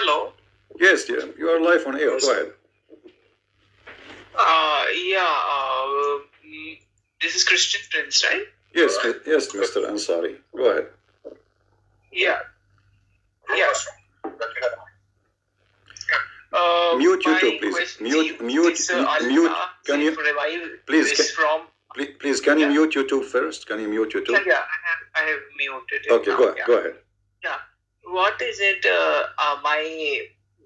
Hello. Yes, dear. You are live on air. Go ahead. Yeah. This is Christian Prince, right? Yes, yes, Mr. Ansari. Go ahead. Yeah. Yeah. Mute YouTube, please. Mute. Can you please? Please, can you mute YouTube first? Can you mute YouTube? Yeah. I have muted it. Okay, go ahead. Yeah. What is it?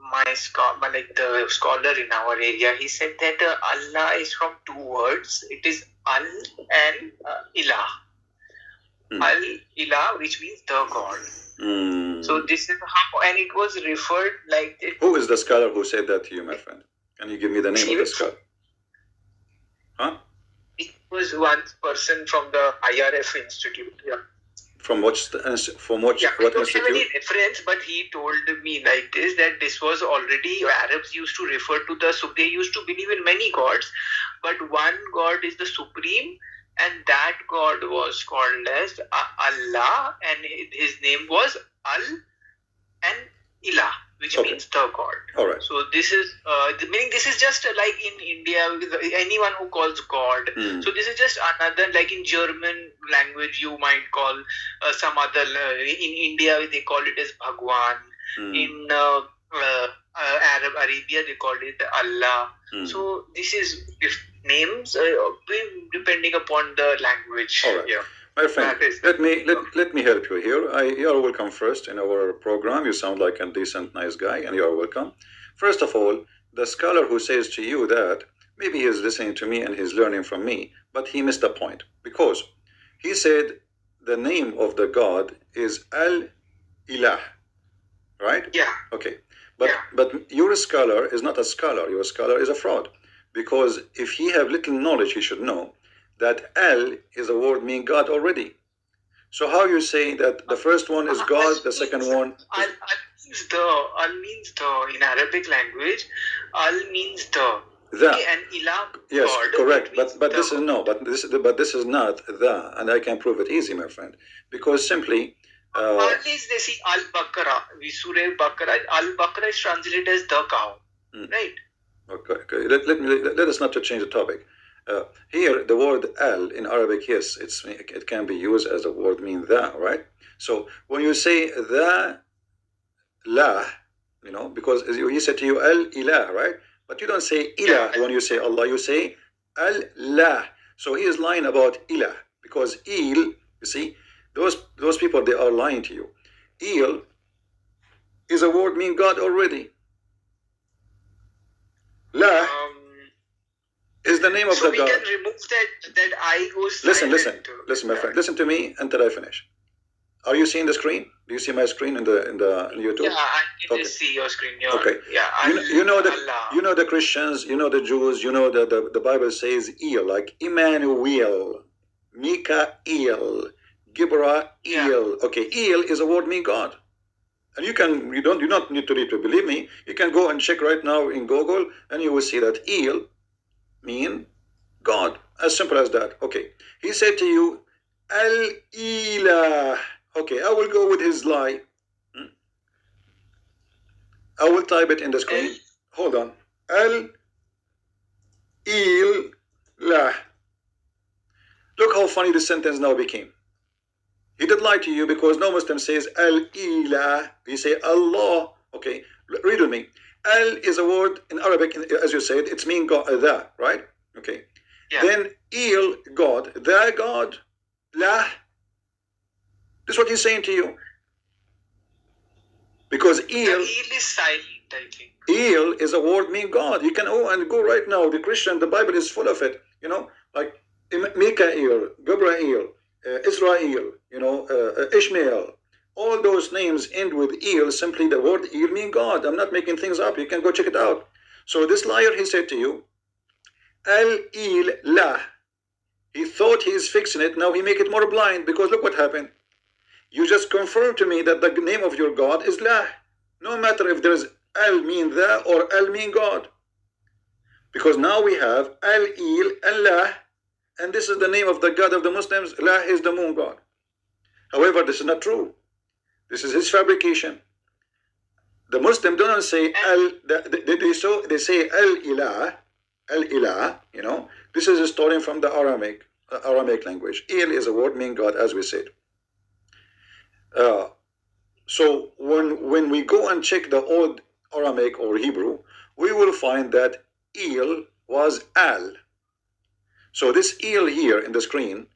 My scholar, like the scholar in our area, he said that Allah is from two words. It is Al and Ilah. Al Ilah, which means the God. So this is how, and it was referred like this. Who is the scholar who said that to you, my friend? Can you give me the name of the scholar? Huh? It was one person from the IRF Institute. Yeah. From what institute? I don't have any reference, but he told me like this, that this was already, Arabs used to refer to they used to believe in many gods, but one God is the supreme, and that God was called as Allah, and his name was Al and Ilah, which means the God. All right. So this is, meaning this is just like in India, anyone who calls God. So this is just another, like in German language, you might call some other, in India, they call it as Bhagwan. In Arabia, they call it Allah. So this is names depending upon the language. All right. Yeah. My friend, let me help you here. You are welcome first in our program. You sound like a decent, nice guy, and you are welcome. First of all, the scholar who says to you that maybe he's listening to me and he's learning from me, but he missed a point, because he said the name of the God is Al-Ilah, right? Yeah. Okay. But your scholar is not a scholar. Your scholar is a fraud, because if he have little knowledge, he should know that Al is a word meaning God already. So how you say that the first one is God, the second one is... Al means the, in Arabic language, Al means the. Okay, and Ilah, yes, God, correct. But this is no. But this is not the, and I can prove it easy, my friend, because simply. At least they see Al-Baqarah. Surah Baqarah. Al-Baqarah is translated as the cow, right? Okay. Let us not to change the topic. Here, the word al in Arabic, yes, it can be used as a word mean the, right? So when you say the la, because he said to you al ilah, right? But you don't say ilah when you say Allah, you say al la. So he is lying about ilah, because il, you see, those people, they are lying to you. Il is a word mean God already. La is the name of the God. So we can remove that I goes silent. Listen, my friend. Listen to me until I finish. Are you seeing the screen? Do you see my screen in YouTube? Yeah, I can just see your screen. Okay. Yeah. You know the Christians, you know the Jews, you know the Bible says El, like Emmanuel, Mikael, Gibrael. Okay, El is a word meaning God. And you do not need to read to believe me. You can go and check right now in Google, and you will see that El mean God, as simple as that. Okay, he said to you Al-Ilah. Okay, I will go with his lie. I will type it in the screen. Hold on. Al-Ilah. Look how funny the sentence now became. He did lie to you, because no Muslim says Al-Ilah. You say Allah. Okay, read with me. Al is a word in Arabic, as you said, it's mean God, the, right? Okay. Yeah. Then Il, God, the God, La. This is what he's saying to you. Because Il is silent, I think. Il is a word mean God. You can go right now. The Christian, the Bible is full of it. Like Mikael, Gabriel, Israel, Ishmael. All those names end with Il. Simply the word Il mean God. I'm not making things up. You can go check it out. So this liar, he said to you, Al-Il-La. He thought he is fixing it. Now he make it more blind, because look what happened. You just confirmed to me that the name of your God is La. No matter if there is Al mean the or Al mean God. Because now we have Al-Il and La. And this is the name of the God of the Muslims. La is the moon God. However, this is not true. This is his fabrication. The Muslim don't say al. They say al ilah, al ilah. You know, this is a story from the Aramaic language. Il is a word meaning God, as we said. So when we go and check the old Aramaic or Hebrew, we will find that il was al. So this il here in the screen,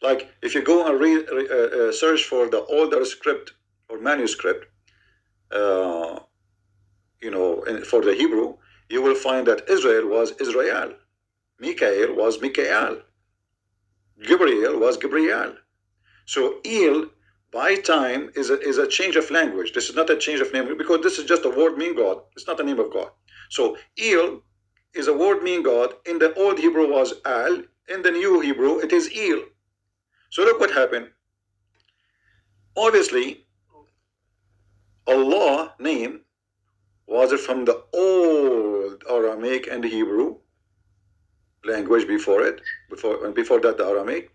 like if you go and search for the older script or manuscript, you know, for the Hebrew, you will find that Israel was Israel, Mikael was Mikael, Gabriel was Gabriel. So il by time is a change of language. This is not a change of name, because this is just a word meaning God. It's not a name of God. So il is a word meaning God. In the old Hebrew was al. In the new Hebrew it is il. So look what happened. Obviously, Allah name was it from the old Aramaic and Hebrew language before it, before that the Aramaic.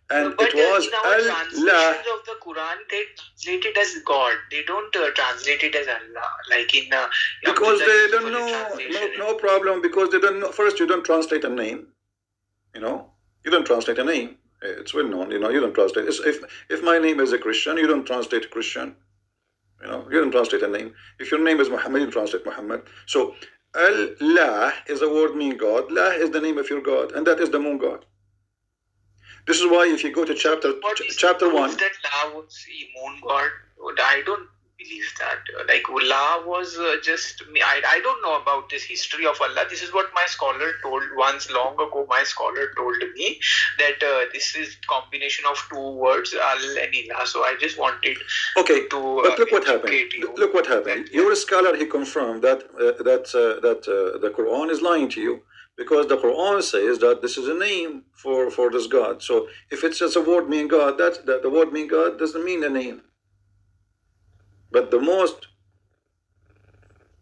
And but it was in our translations of the Quran, they translate it as God. They don't translate it as Allah, like in because they don't know. No problem, because they don't know. First, you don't translate a name. You know, you don't translate a name. It's well known. You know, you don't translate. If my name is a Christian, you don't translate Christian. You know, you don't translate a name. If your name is Muhammad, you translate Muhammad. So Allah is a word meaning God. La is the name of your God, and that is the moon God. This is why if you go to chapter 1, that La was moon God. I don't believe that. Like La was just me. I don't know about this history of Allah. This is what my scholar told once long ago. My scholar told me that this is combination of two words, Al and Ilah. So I just wanted to. But look what happened. Look what happened. Your scholar, he confirmed that the Quran is lying to you. Because the Quran says that this is a name for this God. So if it's just a word meaning God, that the word meaning God doesn't mean a name. But the most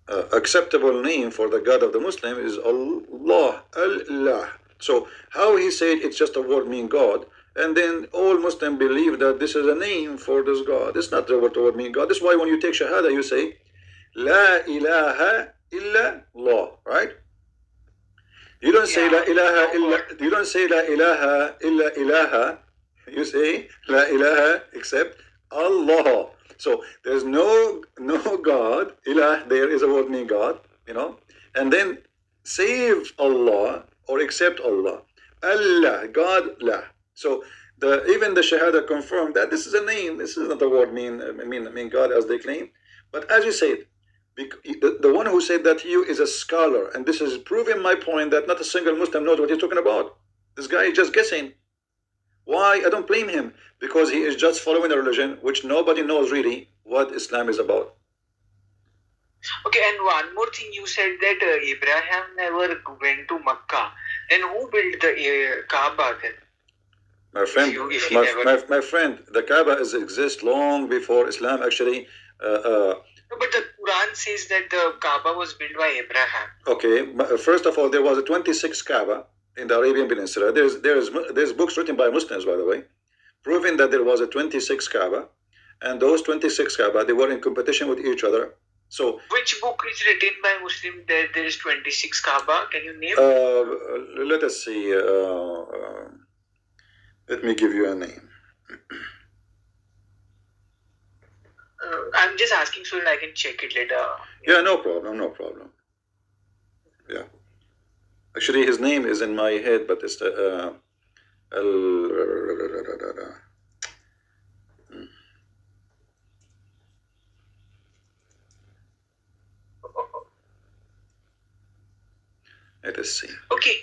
acceptable name for the God of the Muslim is Allah, Allah. So how he said it's just a word meaning God, and then all Muslims believe that this is a name for this God. It's not the word meaning God. That's why when you take Shahada, you say La ilaha illa Allah, right? You don't say La ilaha illa. You don't say La ilaha illa ilaha. You say La ilaha except Allah. So there's no God. Ilah there is a word meaning God. You know, and then save Allah or accept Allah. Allah, God, La. So even the Shahada confirmed that this is a name. This is not a word mean God as they claim. But as you said, the one who said that to you is a scholar, and this is proving my point that not a single Muslim knows what he's talking about. This guy is just guessing. Why? I don't blame him, because he is just following a religion which nobody knows really what Islam is about. Okay, and one more thing, you said that Abraham never went to Makkah. Then who built the Kaaba then? My friend, my friend, the Kaaba exists long before Islam actually. But the Quran says that the Kaaba was built by Abraham. Okay, first of all, there was a 26 Kaaba in the Arabian Peninsula. There's books written by Muslims, by the way, proving that there was a 26 Kaaba, and those 26 Kaaba, they were in competition with each other. So which book is written by Muslim that there is 26 Kaaba? Can you name? Let us see. Let me give you a name. I'm just asking so that I can check it later. Yeah, no problem. Yeah. Actually, his name is in my head, but it's let us see. Okay.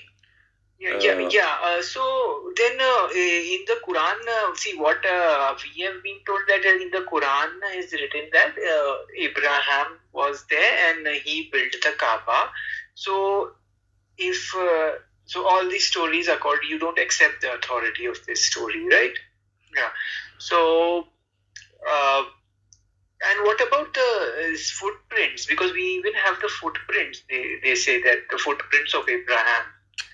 So then in the Quran, see what we have been told that in the Quran is written that Abraham was there and he built the Kaaba. So if so, all these stories are called. You don't accept the authority of this story, right? Yeah. So. And what about the footprints? Because we even have the footprints. They say that the footprints of Abraham.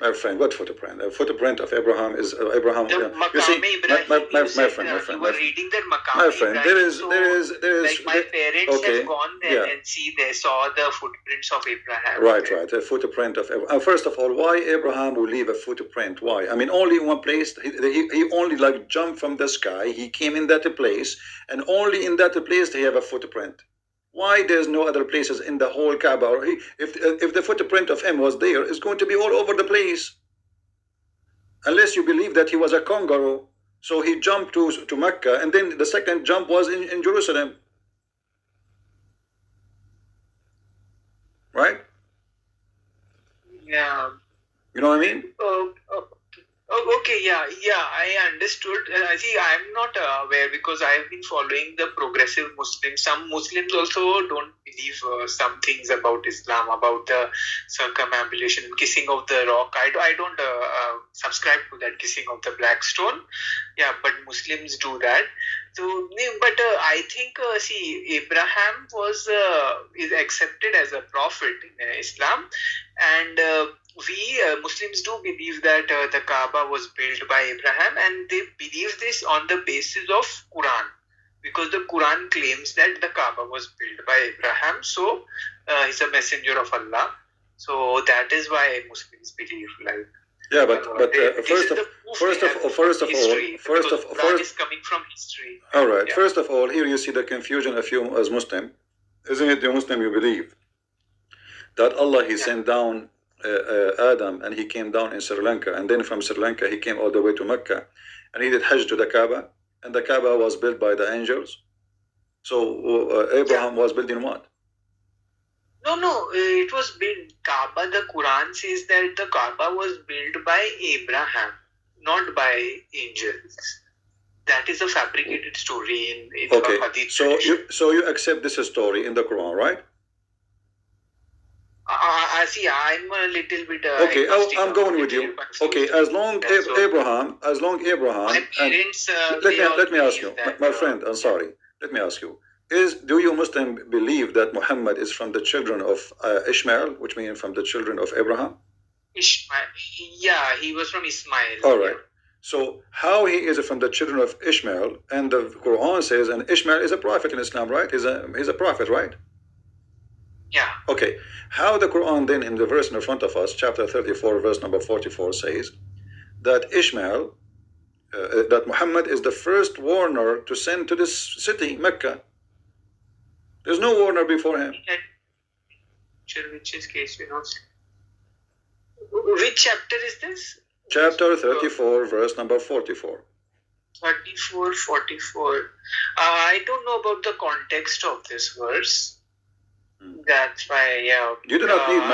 My friend, what footprint? A footprint of Abraham is Abraham. The you see, Ibrahim, my friend, you were reading that my Maqam friend, Ibrahim. So, like my parents okay, have gone there and they saw the footprints of Abraham. Right. A footprint of Abraham. First of all, why Abraham will leave a footprint? Why? I mean, only in one place. He only like jumped from the sky. He came in that place, and only in that place he have a footprint. Why there's no other places in the whole Kaaba? Or if the footprint of him was there, it's going to be all over the place. Unless you believe that he was a kangaroo, so he jumped to Mecca, and then the second jump was in Jerusalem, right? Yeah. You know what I mean? Okay, yeah, I understood. I see. I'm not aware because I've been following the progressive Muslims. Some Muslims also don't believe some things about Islam, about the circumambulation, kissing of the rock. I don't subscribe to that kissing of the black stone. Yeah, but Muslims do that. So, but I think see, Abraham is accepted as a prophet in Islam, and we Muslims do believe that the Kaaba was built by Abraham, and they believe this on the basis of Quran, because the Quran claims that the Kaaba was built by Abraham. So he's a messenger of Allah. So that is why Muslims believe like. Yeah, but first of all, is coming from history. All right. Yeah. First of all, here you see the confusion of you as Muslim, isn't it? The Muslim you believe that Allah sent down Adam, and he came down in Sri Lanka, and then from Sri Lanka he came all the way to Mecca, and he did Hajj to the Kaaba, and the Kaaba was built by the angels. So Abraham was built in what? No, it was built. Kaaba, the Quran says that the Kaaba was built by Abraham, not by angels. That is a fabricated story in okay. Hadith. So you accept this story in the Quran, right? I see. I'm a little bit. Okay, I'm going with you. Okay, as long Abraham. My parents. Let me ask you, my friend. I'm sorry. Let me ask you. Do you Muslim believe that Muhammad is from the children of Ishmael, which means from the children of Abraham? Ishmael. Yeah, he was from Ismail. All right. So how he is from the children of Ishmael, and the Quran says, and Ishmael is a prophet in Islam, right? He's a prophet, right? Yeah. Okay. How the Quran then in the verse in front of us, chapter 34, verse number 44 says that Ishmael, that Muhammad is the first warner to send to this city, Mecca. There's no warner before him. Which is case we know. Which chapter is this? Chapter 34, verse number 44. 34, 44. I don't know about the context of this verse. That's why, yeah. You do not need,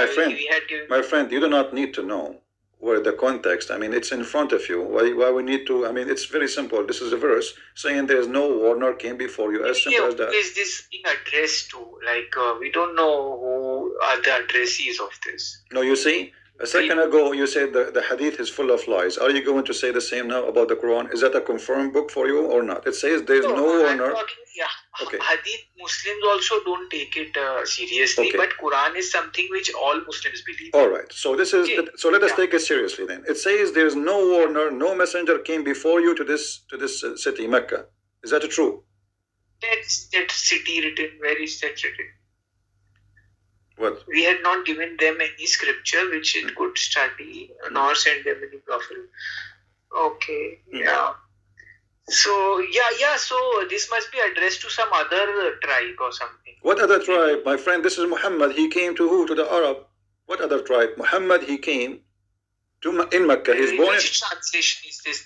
my friend, you do not need to know where the context. I mean, it's in front of you. Why we need to? I mean, it's very simple. This is a verse saying there's no warner came before you. As simple as that. Who is this being addressed to? Like, we don't know who are the addressees of this. No, you see, a second ago you said the hadith is full of lies. Are you going to say the same now about the Quran? Is that a confirmed book for you or not? It says there's no warner. Okay. Hadith Muslims also don't take it seriously, but Quran is something which all Muslims believe. All right. So this is so let us take it seriously then. It says there's no warner, no messenger came before you to this city, Mecca. Is that true? That city written. Where is that written? What? We had not given them any scripture which it could study, nor send them any prophet. Okay. Yeah. So so this must be addressed to some other tribe or something. What other tribe, my friend? This is Muhammad. He came to who? To the Arab. What other tribe? Muhammad. He came in Mecca. He's born. Which translation is this?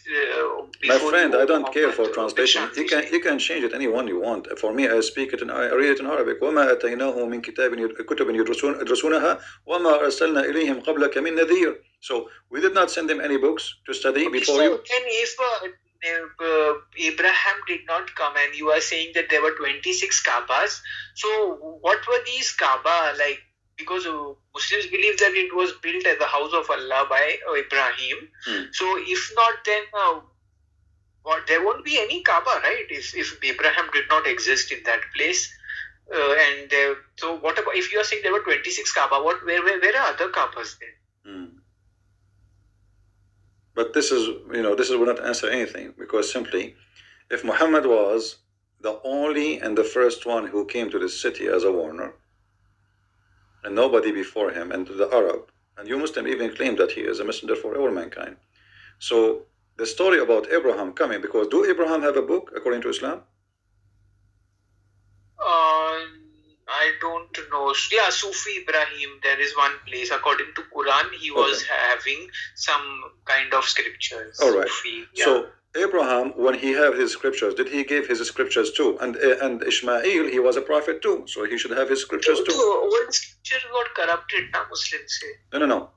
My friend, I don't care for translation. You can change it any one you want. For me, I speak it and I read it in Arabic. وما أتيناه من كتب يدرسونها وما أرسلنا إليهم قبلك من نذير. So we did not send them any books to study before you. Then if Abraham did not come and you are saying that there were 26 Kaabas, so what were these Kaaba like? Because Muslims believe that it was built as the house of Allah by Ibrahim. So if not, then there won't be any Kaaba, right? If Abraham did not exist in that place. So what about if you are saying there were 26 Kaaba? Where are other Kaabas then? But this is, this will not answer anything, because simply, if Muhammad was the only and the first one who came to this city as a warner, and nobody before him, and to the Arab, and you Muslim even claim that he is a messenger for all mankind. So the story about Abraham coming, because do Abraham have a book according to Islam? I don't know. Yeah, Sufi Ibrahim, there is one place. According to Quran, he was having some kind of scriptures. All right. Sufi, yeah. So Abraham, when he had his scriptures, did he give his scriptures too? And Ishmael, he was a prophet too, so he should have his scriptures too. Old scripture got corrupted, now Muslims say. No.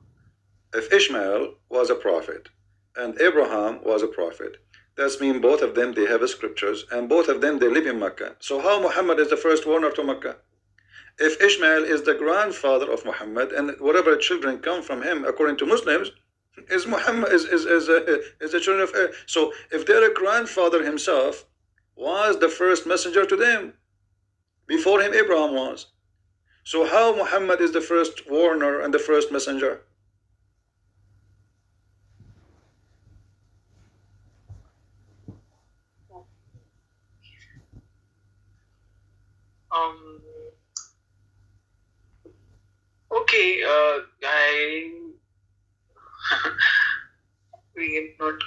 If Ishmael was a prophet and Abraham was a prophet, that means both of them, they have scriptures, and both of them, they live in Mecca. So how Muhammad is the first warner to Mecca? If Ishmael is the grandfather of Muhammad, and whatever children come from him, according to Muslims, is Muhammad is the children of. So if their grandfather himself was the first messenger to them, before him Abraham was. So how Muhammad is the first warner and the first messenger? Okay, we not.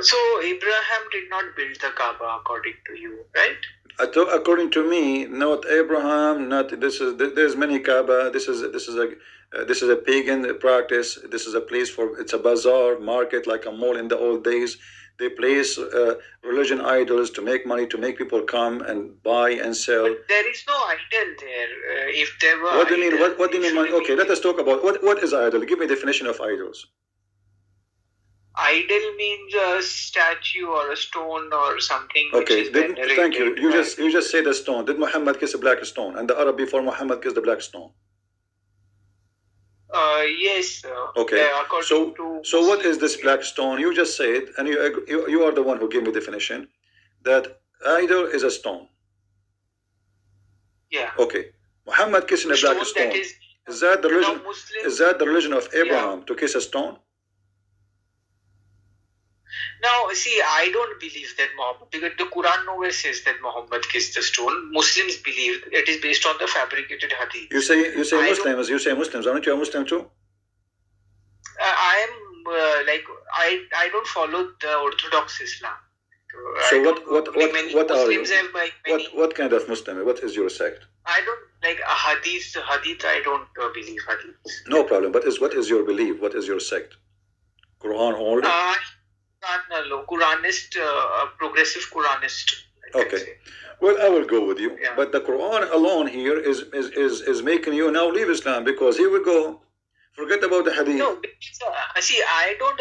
So Abraham did not build the Kaaba, according to you, right? According to me, not Abraham, not this is. There's many Kaaba. This is a pagan practice. This is a place for, it's a bazaar market, like a mall in the old days. They place religion idols to make money, to make people come and buy and sell. But there is no idol there. If there were, what do you mean? What do you mean? Okay, let us talk about what is idol. Give me a definition of idols. Idol means a statue or a stone or something. Okay, thank you. You just said a stone. Did Muhammad kiss a black stone? And the Arab before Muhammad kissed the black stone? Yes. Okay. So what is this black stone? You just said, and you are the one who gave me definition, that idol is a stone. Yeah. Okay. Muhammad kissing a black stone. Is that the religion? Is that the religion of Abraham, to kiss a stone? Now, see, I don't believe that Muhammad, because the Quran nowhere says that Muhammad kissed the stone. Muslims believe it is based on the fabricated hadith. You say Muslims. You say Muslims. Aren't you a Muslim too? I am I don't follow the Orthodox Islam. So what are you? What kind of Muslim? What is your sect? I don't like a hadith. Hadith, I don't believe hadith. No problem. But what is your belief? What is your sect? Quran only? Quranist, progressive Quranist. Okay. Well, I will go with you. Yeah. But the Quran alone here is making you now leave Islam, because here we go. Forget about the hadith. No, see, I don't.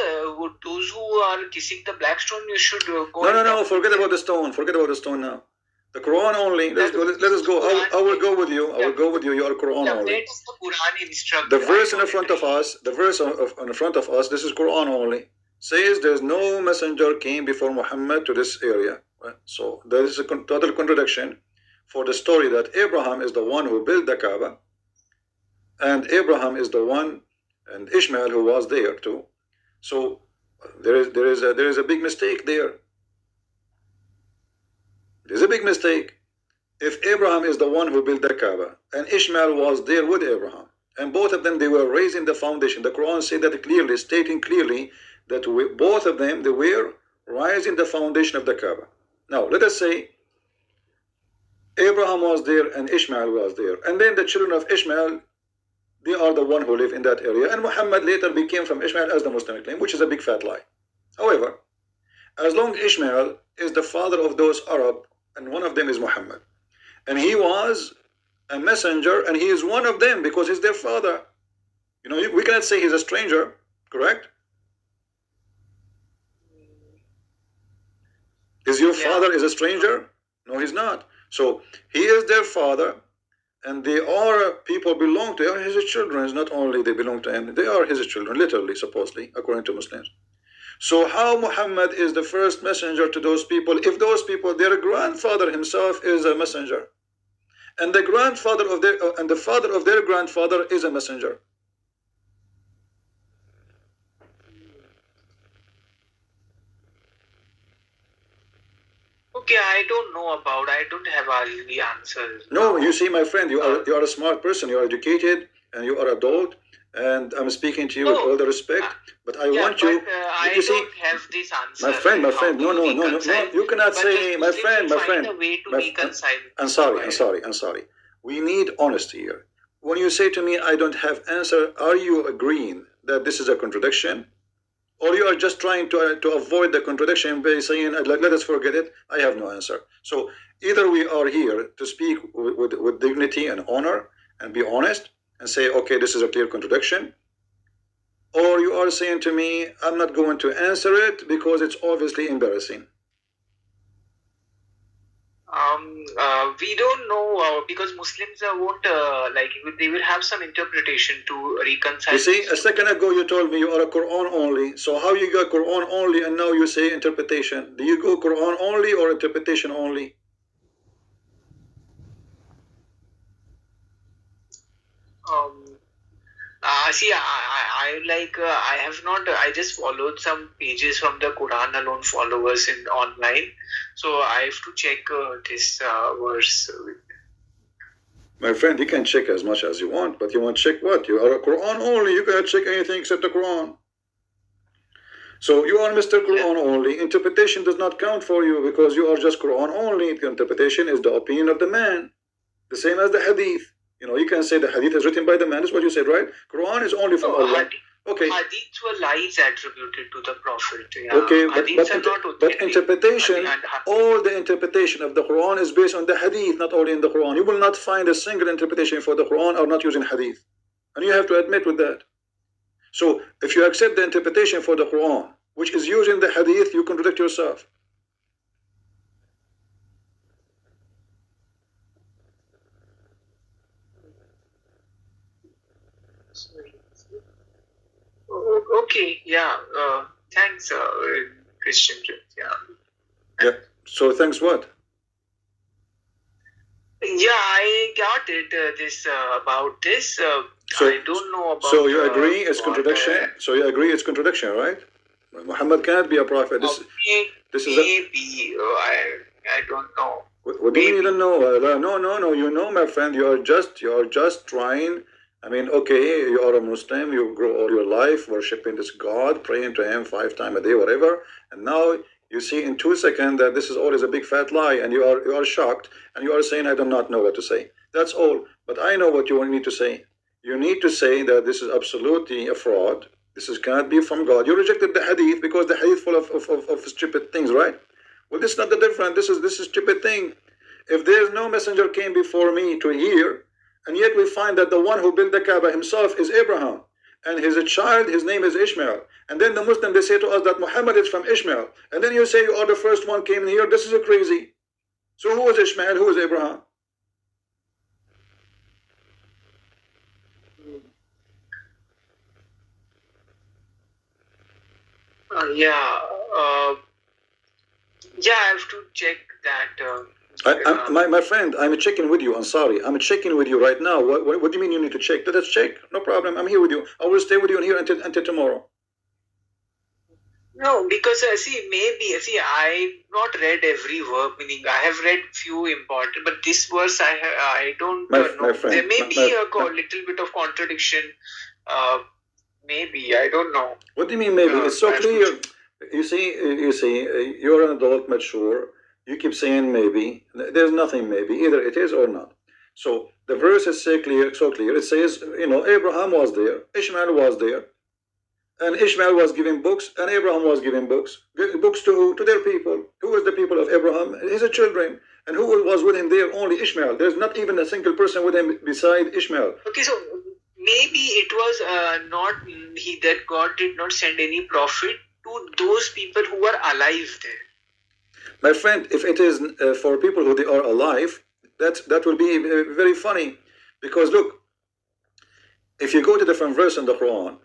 Those who are kissing the black stone, you should go. No. Forget about the stone. Forget about the stone now. The Quran only. Let us go. I will go with you. I will go with you. You are Quran only. The verse in front of us. The verse in front of us. This is Quran only. Says there's no messenger came before Muhammad to this area. So there is a total contradiction for the story that Abraham is the one who built the Kaaba, and Abraham is the one, and Ishmael who was there too. So there is a big mistake there. There's a big mistake. If Abraham is the one who built the Kaaba, and Ishmael was there with Abraham, and both of them, they were raising the foundation. The Quran said that clearly, stating clearly that both of them, they were rising the foundation of the Kaaba. Now, let us say Abraham was there and Ishmael was there. And then the children of Ishmael, they are the one who live in that area. And Muhammad later became from Ishmael, as the Muslim claim, which is a big fat lie. However, as long as Ishmael is the father of those Arab, and one of them is Muhammad, and he was a messenger, and he is one of them because he's their father. You know, we cannot say he's a stranger, correct? Is your father is a stranger? No, he's not. So he is their father, and they are people belong to him. His children. It's not only they belong to him; they are his children, literally, supposedly, according to Muslims. So how Muhammad is the first messenger to those people? If those people, their grandfather himself is a messenger, and the grandfather of their and the father of their grandfather is a messenger. Okay, I don't know about. I don't have all the answers. No, you see, my friend, you are a smart person. You are educated and you are adult. And I'm speaking to you with all the respect. But I want you. I You see, don't have this answer. my friend. No. You cannot say, my friend. A way to reconcile. I'm sorry. We need honesty here. When you say to me, I don't have answer, are you agreeing that this is a contradiction? Or you are just trying to avoid the contradiction by saying, let us forget it, I have no answer. So either we are here to speak with dignity and honor and be honest and say, okay, this is a clear contradiction, or you are saying to me, I'm not going to answer it because it's obviously embarrassing. We don't know because Muslims won't they will have some interpretation to reconcile. You see, a second ago you told me you are a Quran only. So how you got Quran only and now you say interpretation? Do you go Quran only or interpretation only? I have not. I just followed some pages from the Quran alone followers in online, so I have to check this verse. My friend, you can check as much as you want, but you want to check what? You are a Quran only. You cannot check anything except the Quran. So you are Mr. Quran only. Interpretation does not count for you because you are just Quran only. The interpretation is the opinion of the man, the same as the hadith. You can say the hadith is written by the man. That's what you said, right? Quran is only from Allah. Okay. Hadiths were lies attributed to the Prophet. Yeah. Okay, but interpretation, all the interpretation of the Quran is based on the hadith, not only in the Quran. You will not find a single interpretation for the Quran or not using hadith. And you have to admit with that. So if you accept the interpretation for the Quran, which is using the hadith, you contradict yourself. Okay, yeah. Thanks, Christian. Yeah. So thanks what? Yeah, I got it. About this. So I don't know about. So you agree it's contradiction? So you agree it's contradiction, right? Muhammad cannot be a prophet. This is maybe. I don't know. What do you mean you don't know? No. You know, my friend. You are just trying. I mean, okay, you are a Muslim, you grow all your life worshiping this God, praying to him 5 times a day, whatever, and now you see in 2 seconds that this is always a big fat lie, and you are shocked, and you are saying, I do not know what to say. That's all. But I know what you need to say. You need to say that this is absolutely a fraud. This cannot be from God. You rejected the hadith because the hadith full of stupid things, right? Well, this is not the difference. This is stupid thing. If there's no messenger came before me to hear, and yet we find that the one who built the Kaaba himself is Abraham. And his child, his name is Ishmael. And then the Muslim, they say to us that Muhammad is from Ishmael. And then you say you are the first one came here. This is crazy. So who was Ishmael? Who was Abraham? I have to check that. My friend, I'm checking with you. I'm sorry. I'm checking with you right now. What do you mean you need to check? Let us check. No problem. I'm here with you. I will stay with you in here until tomorrow. No, because I've not read every verse. Meaning, I have read few important, but this verse I don't know. My friend, there may be a little bit of contradiction. Maybe I don't know. What do you mean? Maybe it's so clear. You see, you're an adult, mature. You keep saying maybe. There's nothing maybe. Either it is or not. So the verse is so clear. It says, Abraham was there, Ishmael was there, and Ishmael was giving books, and Abraham was giving books. Books to who? To their people. Who was the people of Abraham? His children. And who was with him there? Only Ishmael. There's not even a single person with him beside Ishmael. Okay, so maybe it was not that God did not send any prophet to those people who were alive there. My friend, if it is for people who they are alive, that will be very funny. Because look, if you go to different verse in the Quran,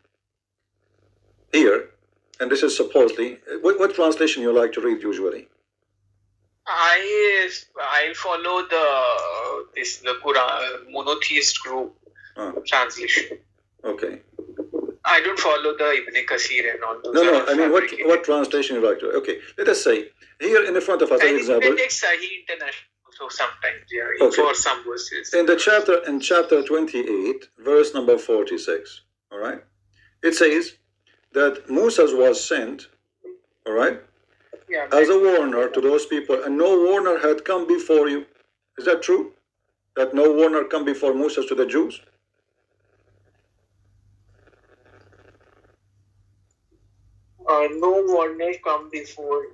here, and this is supposedly, what translation you like to read usually? I follow the Quran monotheist group translation. Okay. I don't follow the Ibn Kasir and all those. No. I mean, what translation you like to? Okay, let us say here in the front of us, an example. I take Sahih International. So sometimes, yeah, okay. For some verses. In chapter 28, verse number 46, all right, it says that Moses was sent, all right, as a warner to those people, and no warner had come before you. Is that true? That no warner come before Moses to the Jews? No warner come before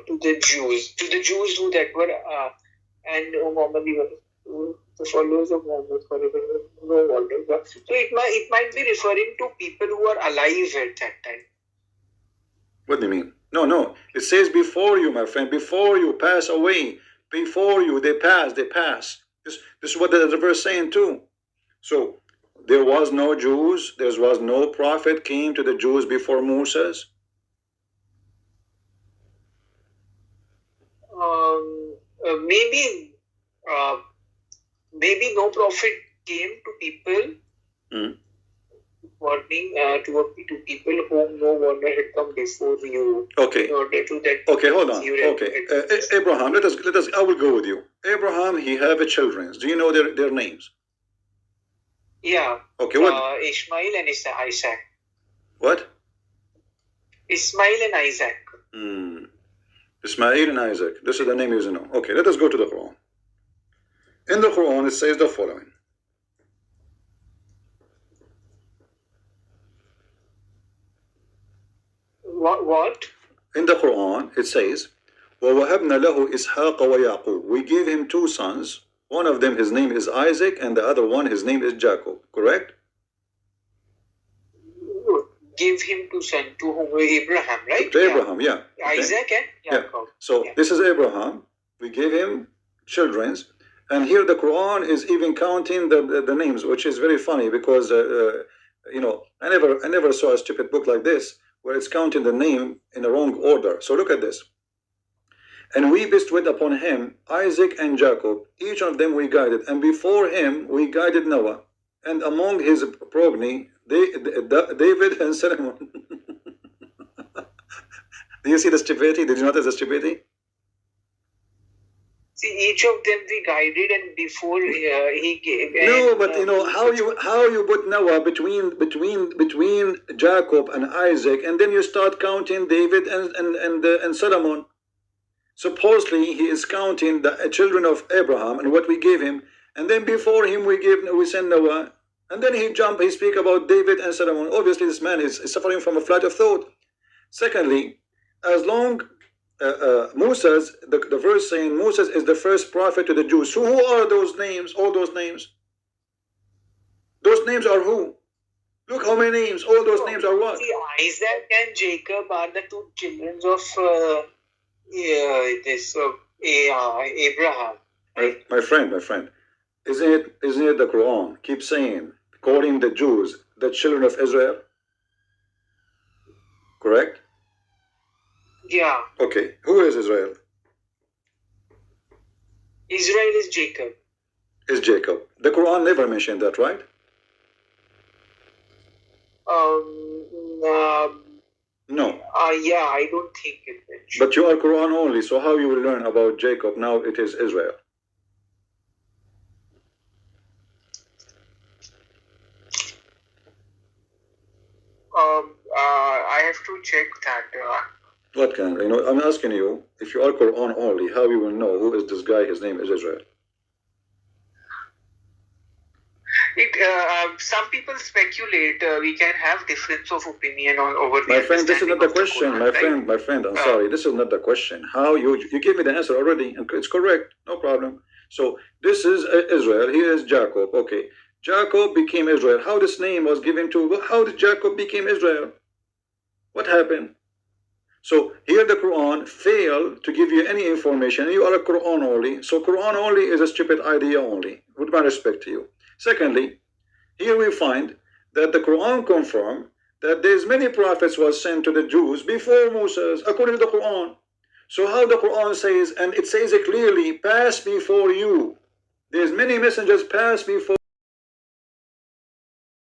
to the Jews. To the Jews who that were and Muhammad, the followers of Muhammad, no warner. So it might be referring to people who are alive at that time. What do you mean? No. It says before you, my friend, before you pass away, before you, they pass. This is what the verse is saying too. So there was no Jews, there was no prophet came to the Jews before Moses. Maybe no prophet came to people. Warning to people whom no warner had come before you. Okay. In order to that. Okay, hold on. Okay, Abraham. Let us. I will go with you. Abraham. He have a children. Do you know their names? Yeah. Okay. What? Ishmael and Isaac. What? Ismail and Isaac. Ismail and Isaac. This is the name you know. Okay. Let us go to the Quran. In the Quran, it says the following. What? In the Quran, it says, وَوَهَبْنَا لَهُ إِسْحَاقَ وَيَعْقُوبَ. We gave him two sons. One of them, his name is Isaac, and the other one, his name is Jacob. Correct? Give him two sons to whom? Abraham, right? To Abraham, yeah. Isaac and Jacob. So this is Abraham. We gave him children. And here the Quran is even counting the names, which is very funny because, I never saw a stupid book like this where it's counting the name in the wrong order. So look at this. And we bestowed upon him Isaac and Jacob. Each of them we guided. And before him we guided Noah. And among his progeny, David and Solomon. Do you see the stupidity? Did you notice the stupidity? See, each of them we guided, and before he gave. No, but how you put Noah between Jacob and Isaac, and then you start counting David and Solomon. Supposedly he is counting the children of Abraham and what we gave him, and then before him we send Noah, and then he speak about David and Solomon. Obviously this man is suffering from a flight of thought. Secondly, as long Moses, the verse saying Moses is the first prophet to the Jews. So who are those names? All those names. Those names are who? Look how many names. All those names are what? See, Isaac and Jacob are the two children of Abraham. Right? My friend. Isn't it the Quran keep saying, calling the Jews the children of Israel? Correct? Yeah. Okay. Who is Israel? Israel is Jacob. Is Jacob. The Quran never mentioned that, right? No. Yeah, I don't think it mentioned. But you are Quran only, so how you will learn about Jacob now it is Israel? I have to check that. What kind? I'm asking you, if you are Quran only, how you will know who is this guy? His name is Israel. Some people speculate we can have difference of opinion over the. My friend, this is not the question. Quran, my friend, I'm sorry. This is not the question. How you gave me the answer already, and it's correct. No problem. So this is Israel. Here is Jacob. Okay, Jacob became Israel. How this name was given to? How did Jacob become Israel? What happened? So here the Quran failed to give you any information. You are a Quran only. So Quran only is a stupid idea only. With my respect to you. Secondly, here we find that the Quran confirmed that there's many prophets was sent to the Jews before Moses, according to the Quran. So how the Quran says, and it says it clearly, pass before you. There's many messengers pass before